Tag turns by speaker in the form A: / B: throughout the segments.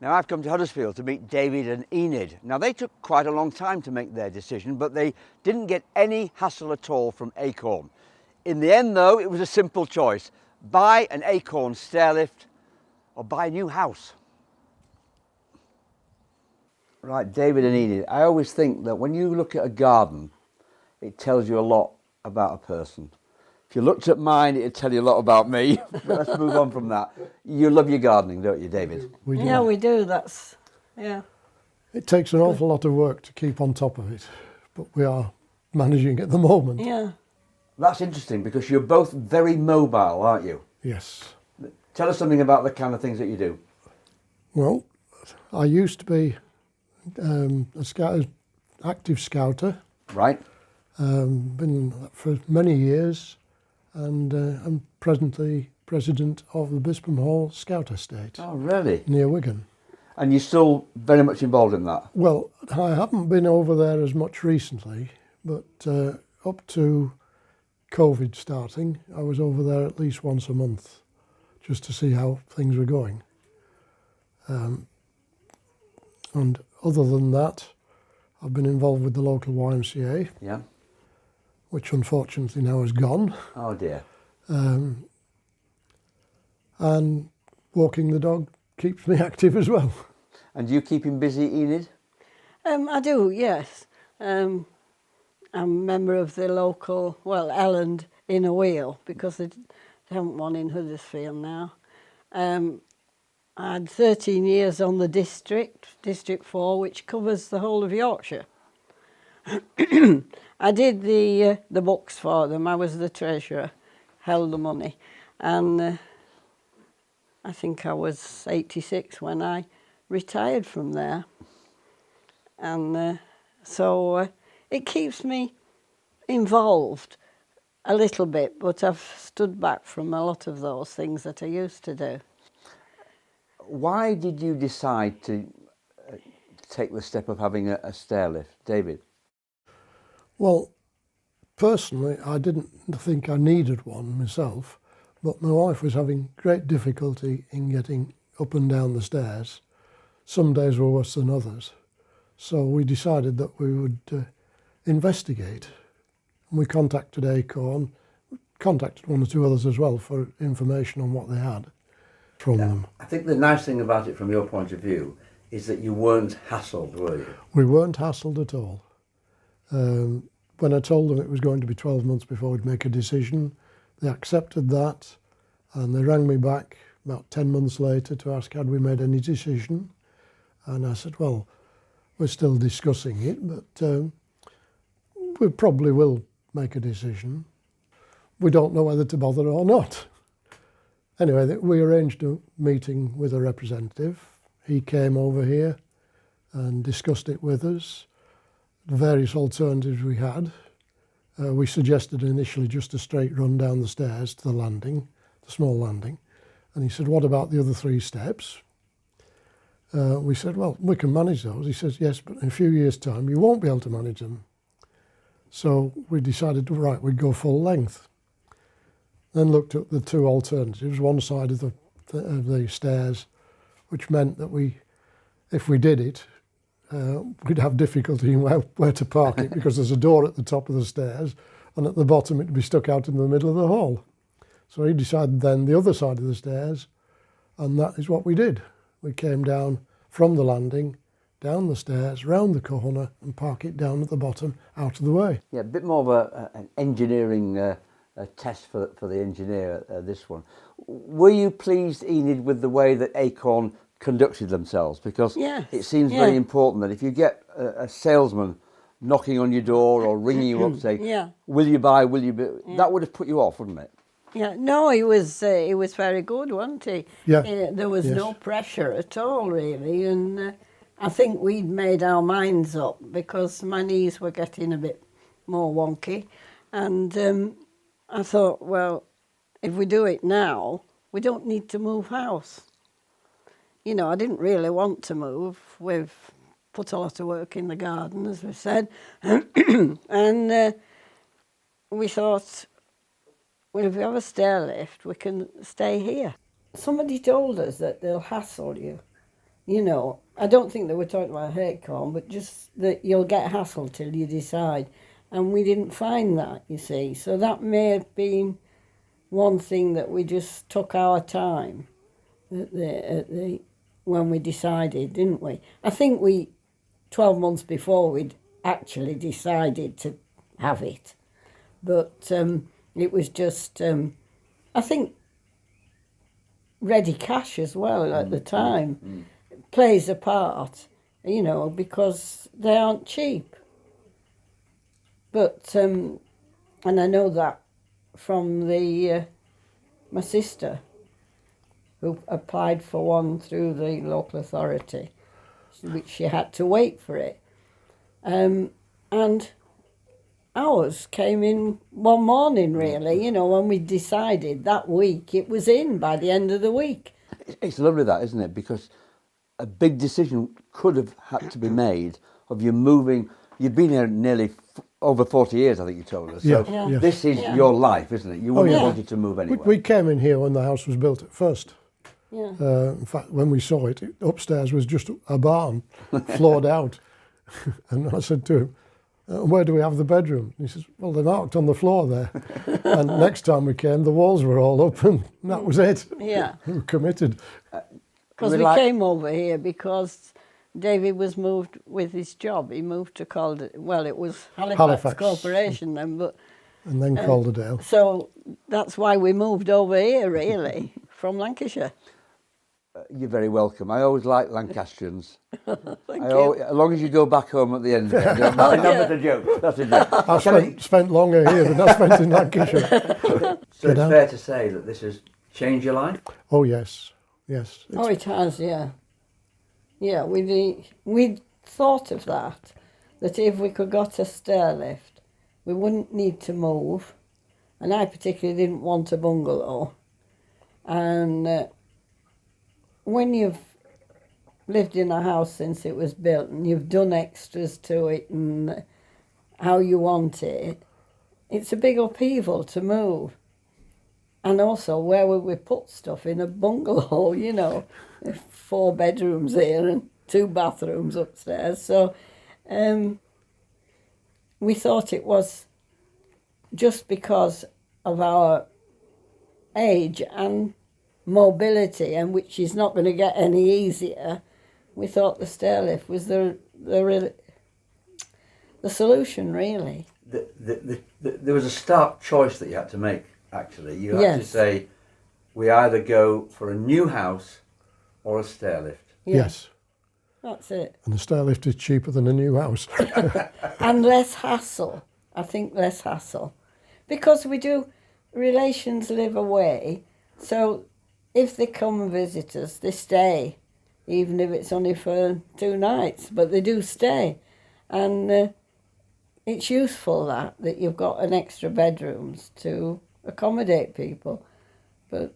A: Now I've come to Huddersfield to meet David and Enid. Now they took quite a long time to make their decision, but they didn't get any hassle at all from Acorn. In the end though, it was a simple choice. Buy an Acorn Stairlift or buy a new house. Right, David and Enid, I always think that when you look at a garden, it tells you a lot about a person. If you looked at mine, it'd tell you a lot about me. But let's move on from that. You love your gardening, don't you, David?
B: We do.
C: Yeah, we do. Yeah.
B: It takes an awful lot of work to keep on top of it, but we are managing at the moment.
C: Yeah.
A: That's interesting because you're both very mobile, aren't you?
B: Yes.
A: Tell us something about the kind of things that you do.
B: Well, I used to be active scouter.
A: Right.
B: Been for many years, and I'm presently president of the Bispam Hall Scout Estate.
A: Oh, really?
B: Near Wigan.
A: And you're still very much involved in that?
B: Well, I haven't been over there as much recently, but up to COVID starting, I was over there at least once a month, just to see how things were going. And other than that, I've been involved with the local YMCA.
A: Yeah.
B: Which unfortunately now is gone.
A: Oh dear.
B: And walking the dog keeps me active as well.
A: And do you keep him busy, Enid?
C: I do, yes. I'm a member of the local, Elland in a wheel, because they haven't one in Huddersfield now. I had 13 years on the District 4, which covers the whole of Yorkshire. I did the books for them. I was the treasurer, held the money, and I think I was 86 when I retired from there. And so it keeps me involved a little bit, but I've stood back from a lot of those things that I used to do.
A: Why did you decide to take the step of having a stairlift, David?
B: Well, personally, I didn't think I needed one myself, but my wife was having great difficulty in getting up and down the stairs. Some days were worse than others. So we decided that we would investigate. And we contacted Acorn, contacted one or two others as well for information on what they had from them.
A: I think the nice thing about it from your point of view is that you weren't hassled, were you?
B: We weren't hassled at all. When I told them it was going to be 12 months before we'd make a decision, they accepted that, and they rang me back about 10 months later to ask had we made any decision. And I said, well, we're still discussing it, but we probably will make a decision. We don't know whether to bother or not. Anyway, we arranged a meeting with a representative. He came over here and discussed it with us, the various alternatives we had. We suggested initially just a straight run down the stairs to the landing, the small landing. And he said, what about the other 3 steps? We said, well, we can manage those. He says, yes, but in a few years' time, you won't be able to manage them. So we decided, right, we'd go full length. Then looked at the 2 alternatives, one side of the stairs, which meant that if we did it, we'd have difficulty in where to park it because there's a door at the top of the stairs and at the bottom it'd be stuck out in the middle of the hall. So he decided then the other side of the stairs, and that is what we did. We came down from the landing, down the stairs, round the corner and park it down at the bottom, out of the way.
A: Yeah, a bit more of an engineering test for the engineer, this one. Were you pleased, Enid, with the way that Acorn conducted themselves? Because it seems very important that if you get a salesman knocking on your door or ringing you up saying, will you buy, will you be, that would have put you off, wouldn't it?
C: Yeah, no, he was very good, wasn't he?
B: Yeah.
C: There was no pressure at all, really, and I think we'd made our minds up because my knees were getting a bit more wonky, and I thought, well, if we do it now, we don't need to move house. You know, I didn't really want to move. We've put a lot of work in the garden, as we said, and we thought, well, if we have a stair lift, we can stay here. Somebody told us that they'll hassle you you know, I don't think they were talking about Acorn, but just that you'll get hassled till you decide. And we didn't find that, you see. So that may have been one thing that we just took our time when we decided, didn't we? I think 12 months before, we'd actually decided to have it. But it was just, I think, ready cash as well at the time plays a part, you know, because they aren't cheap. But, and I know that from my sister, who applied for one through the local authority, which she had to wait for it. And ours came in one morning, really, you know, when we decided that week. It was in by the end of the week.
A: It's lovely that, isn't it? Because a big decision could have had to be made of you moving. You've been here nearly over 40 years, I think you told us. So
B: Yeah.
A: this is your life, isn't it? You wouldn't have wanted to move anywhere.
B: We came in here when the house was built at first.
C: Yeah.
B: In fact, when we saw it, upstairs was just a barn, floored out. And I said to him, where do we have the bedroom? He says, well, they're marked on the floor there. And next time we came, the walls were all up, and that was it.
C: Yeah.
B: We were committed.
C: Because we came over here because David was moved with his job. He moved to it was Halifax Corporation then, but...
B: And then Calderdale.
C: So that's why we moved over here, really, from Lancashire.
A: You're very welcome. I always like Lancastrians.
C: Thank you.
A: As long as you go back home at the end of it. That's a joke. That's a joke.
B: I've spent longer here than I spent in Lancashire.
A: So it's fair to say that this has changed your life?
B: Oh, yes. Yes.
C: Oh, it has, yeah. Yeah, we thought of that if we could got a stairlift, we wouldn't need to move. And I particularly didn't want a bungalow. And when you've lived in a house since it was built and you've done extras to it and how you want it, it's a big upheaval to move. And also, where would we put stuff in a bungalow, you know? 4 bedrooms here and 2 bathrooms upstairs. So we thought it was just because of our age and mobility, and which is not going to get any easier, we thought the stairlift was the solution, really.
A: There was a stark choice that you had to make, actually. You had to say, we either go for a new house or a stairlift.
B: Yes.
C: That's it.
B: And the stairlift is cheaper than a new house.
C: And less hassle. I think less hassle. Because relations live away, so if they come and visit us, they stay, even if it's only for 2 nights, but they do stay. And it's useful that you've got an extra bedrooms to accommodate people. But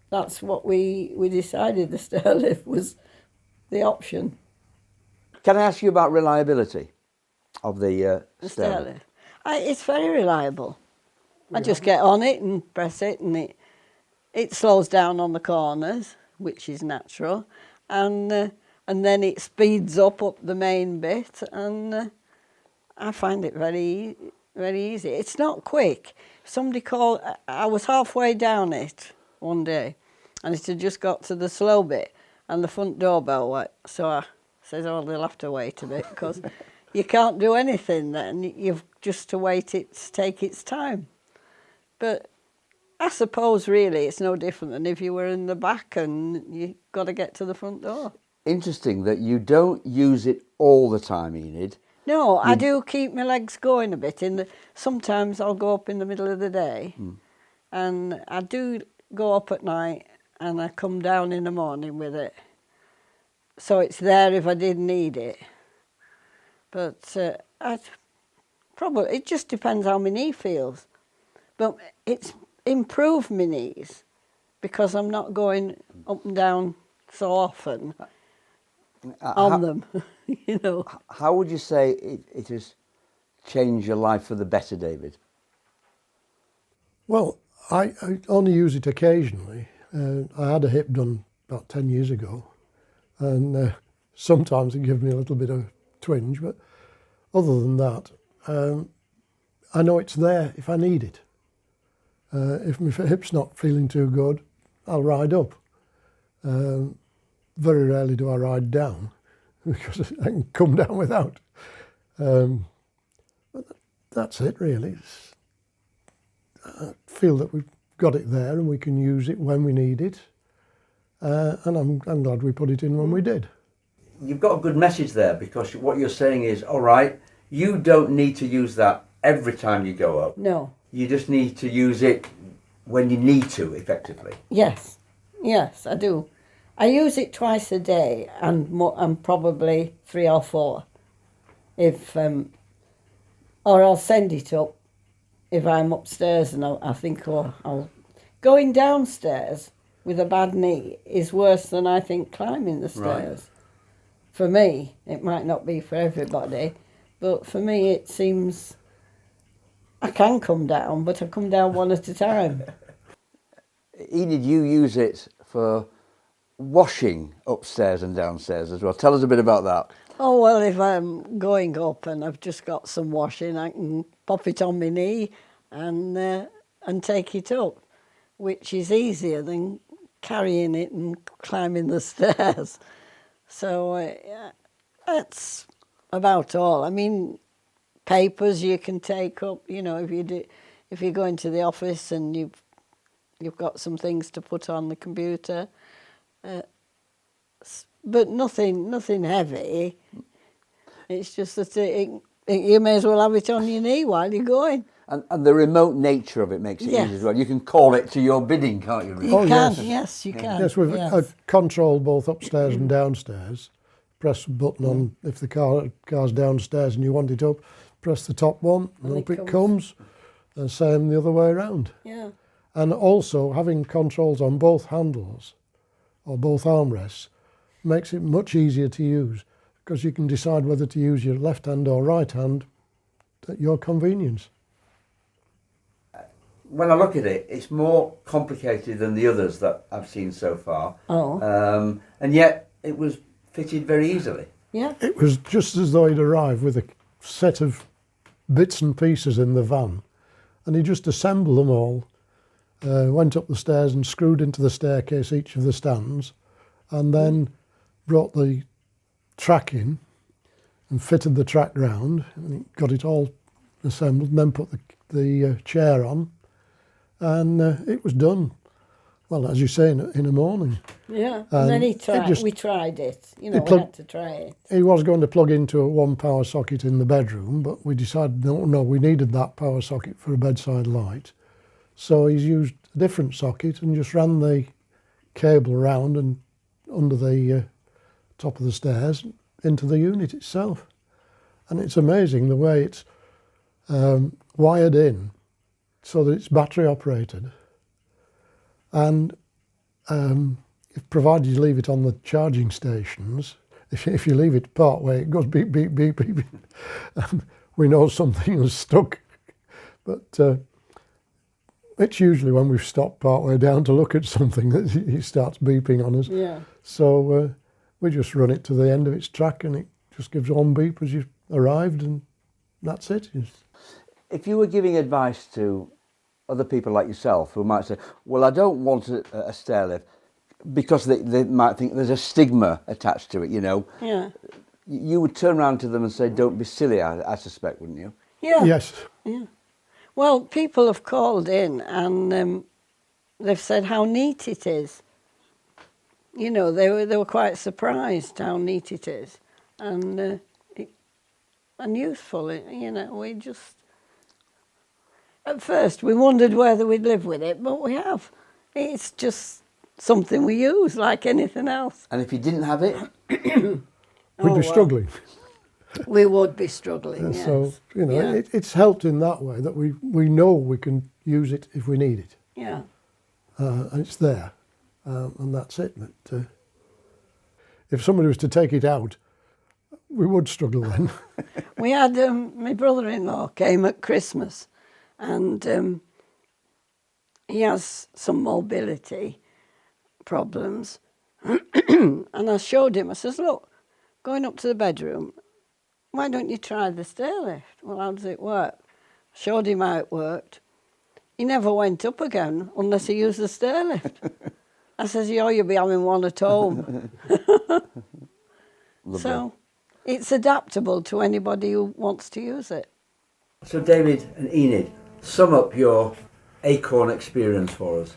C: that's what we decided, the stairlift was the option.
A: Can I ask you about reliability of the stairlift?
C: It's very reliable. I just get on it and press it, and it slows down on the corners, which is natural, and then it speeds up the main bit, and I find it very, very easy. It's not quick. Somebody called. I was halfway down it one day, and it had just got to the slow bit, and the front doorbell went. So I said, "Oh, they'll have to wait a bit because you can't do anything then. You've just to wait it to take its time." But I suppose really it's no different than if you were in the back and you got to get to the front door.
A: Interesting that you don't use it all the time, Enid.
C: No, I do keep my legs going a bit. Sometimes I'll go up in the middle of the day, and I do go up at night and I come down in the morning with it. So it's there if I did need it. But it just depends how my knee feels. But it's improved my knees because I'm not going up and down so often on them, you know.
A: How would you say it has changed your life for the better, David?
B: Well, I only use it occasionally. I had a hip done about 10 years ago, and sometimes it gives me a little bit of twinge, but other than that, I know it's there if I need it. If my hip's not feeling too good, I'll ride up. Very rarely do I ride down, because I can come down without. But that's it, really. I feel that we've got it there and we can use it when we need it. And I'm glad we put it in when we did.
A: You've got a good message there, because what you're saying is, all right, you don't need to use that every time you go up.
C: No.
A: You just need to use it when you need to, effectively.
C: Yes, I do. I use it twice a day, and probably 3 or 4. If or I'll send it up if I'm upstairs, and I think, I'll going downstairs with a bad knee is worse than I think climbing the stairs. Right. For me, it might not be for everybody, but for me it seems I can come down, but I come down one at a time.
A: Enid, you use it for washing upstairs and downstairs as well. Tell us a bit about that.
C: Oh, well, if I'm going up and I've just got some washing, I can pop it on my knee and take it up, which is easier than carrying it and climbing the stairs. So that's about all. I mean, papers you can take up, if you go into the office and you've got some things to put on the computer, but nothing heavy. It's just that you may as well have it on your knee while you're going.
A: And the remote nature of it makes it easy as well. You can call it to your bidding, can't you? Really?
C: You can, yes, you can.
B: Yes, we've control both upstairs and downstairs. Press the button on if the car's downstairs and you want it up. Press the top one and up it comes. And same the other way around.
C: Yeah.
B: And also having controls on both handles or both armrests makes it much easier to use, because you can decide whether to use your left hand or right hand at your convenience.
A: When I look at it, it's more complicated than the others that I've seen so far.
C: Oh.
A: And yet it was fitted very easily.
C: Yeah.
B: It was just as though he'd arrived with a set of bits and pieces in the van, and he just assembled them all, went up the stairs and screwed into the staircase each of the stands, and then brought the track in and fitted the track round, and he got it all assembled, and then put the chair on, and it was done. Well, as you say, in a morning.
C: Yeah, and then we tried it. We had to try it.
B: He was going to plug into one power socket in the bedroom, but we decided, no, we needed that power socket for a bedside light. So he's used a different socket and just ran the cable around and under the top of the stairs into the unit itself. And it's amazing the way it's wired in so that it's battery operated. And provided you leave it on the charging stations, if you leave it part way, it goes beep, beep, beep, beep. We know something is stuck. But it's usually when we've stopped part way down to look at something that it starts beeping on us.
C: Yeah.
B: So we just run it to the end of its track and it just gives one beep as you've arrived, and that's it.
A: If you were giving advice to other people like yourself who might say, well, I don't want a stairlift because they might think there's a stigma attached to it,
C: Yeah.
A: You would turn around to them and say, don't be silly, I suspect, wouldn't you?
C: Yeah.
B: Yes.
C: Yeah. Well, people have called in and they've said how neat it is. They were quite surprised how neat it is, and useful. We just at first we wondered whether we'd live with it, but we have. It's just something we use like anything else.
A: And if you didn't have it,
B: we'd be struggling.
C: We would be struggling. Yes.
B: So it's helped in that way that we know we can use it if we need it.
C: Yeah.
B: And it's there, and that's it. But if somebody was to take it out, we would struggle then.
C: We had my brother-in-law came at Christmas, and he has some mobility problems, And I showed him, I says, look, going up to the bedroom, why don't you try the stairlift? Well, how does it work? Showed him how it worked. He never went up again unless he used the stairlift. I says, yeah, you'll be having one at home. So it's adaptable to anybody who wants to use it.
A: So David and Enid, sum up your Acorn experience for us.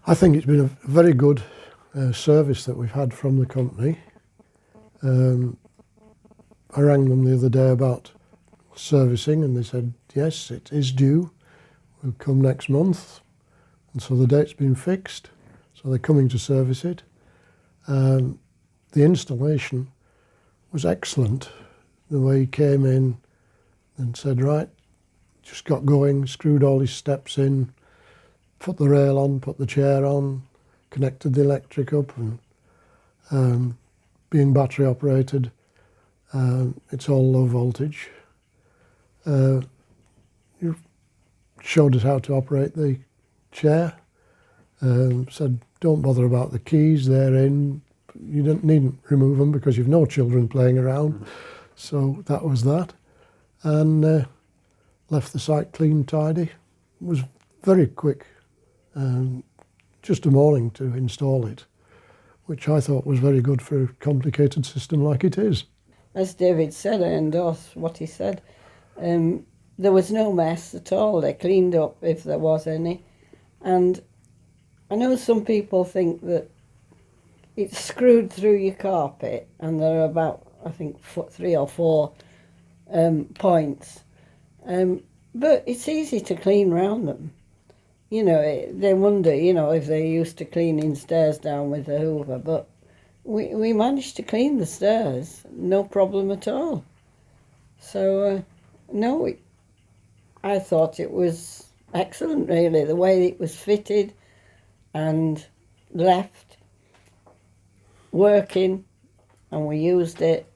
B: I think it's been a very good service that we've had from the company. I rang them the other day about servicing and they said, yes, it is due. We'll come next month. And so the date's been fixed. So they're coming to service it. The installation was excellent. The way he came in and said, right, just got going, screwed all his steps in, put the rail on, put the chair on, connected the electric up, and being battery operated, it's all low voltage. You showed us how to operate the chair, said don't bother about the keys, they're in, you needn't remove them because you've no children playing around. So that was that. And left the site clean, tidy. It was very quick, just a morning to install it, which I thought was very good for a complicated system like it is.
C: As David said, I endorse what he said. There was no mess at all. They cleaned up if there was any. And I know some people think that it's screwed through your carpet and there are about, I think, 3 or 4 points. But it's easy to clean round them. You know, they wonder, you know, if they're used to cleaning stairs down with a hoover, but we managed to clean the stairs, no problem at all. So, no, I thought it was excellent, really, the way it was fitted and left working, and we used it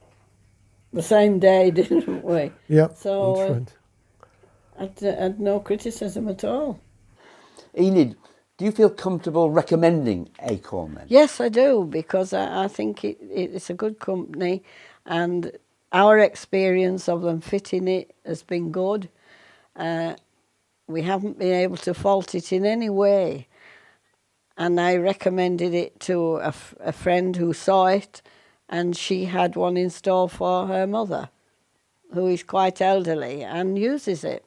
C: the same day, didn't we?
B: Yeah,
C: so I had no criticism at all.
A: Enid, do you feel comfortable recommending Acorn then?
C: Yes, I do, because I think it's a good company, and our experience of them fitting it has been good. We haven't been able to fault it in any way. And I recommended it to a friend who saw it, and she had one installed for her mother, who is quite elderly and uses it.